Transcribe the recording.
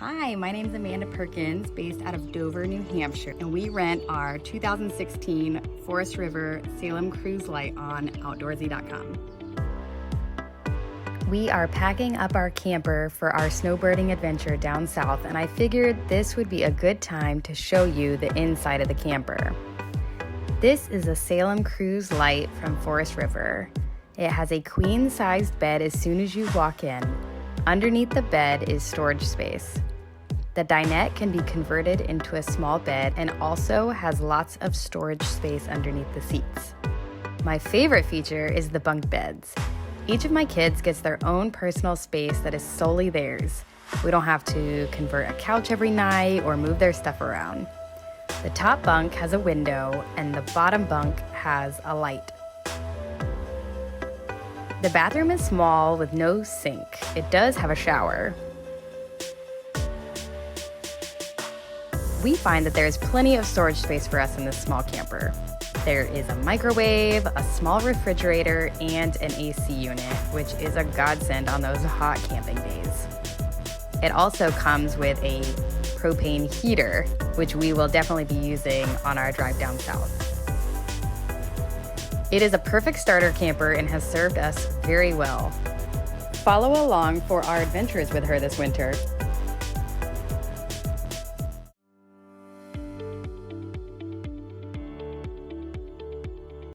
Hi, my name is Amanda Perkins, based out of Dover, New Hampshire, and we rent our 2016 Forest River Salem Cruise Lite on Outdoorsy.com. We are packing up our camper for our snowbirding adventure down south, and I figured this would be a good time to show you the inside of the camper. This is a Salem Cruise Lite from Forest River. It has a queen-sized bed as soon as you walk in. Underneath the bed is storage space. The dinette can be converted into a small bed and also has lots of storage space underneath the seats. My favorite feature is the bunk beds. Each of my kids gets their own personal space that is solely theirs. We don't have to convert a couch every night or move their stuff around. The top bunk has a window and the bottom bunk has a light. The bathroom is small with no sink. It does have a shower. We find that there is plenty of storage space for us in this small camper. There is a microwave, a small refrigerator, and an AC unit, which is a godsend on those hot camping days. It also comes with a propane heater, which we will definitely be using on our drive down south. It is a perfect starter camper and has served us very well. Follow along for our adventures with her this winter.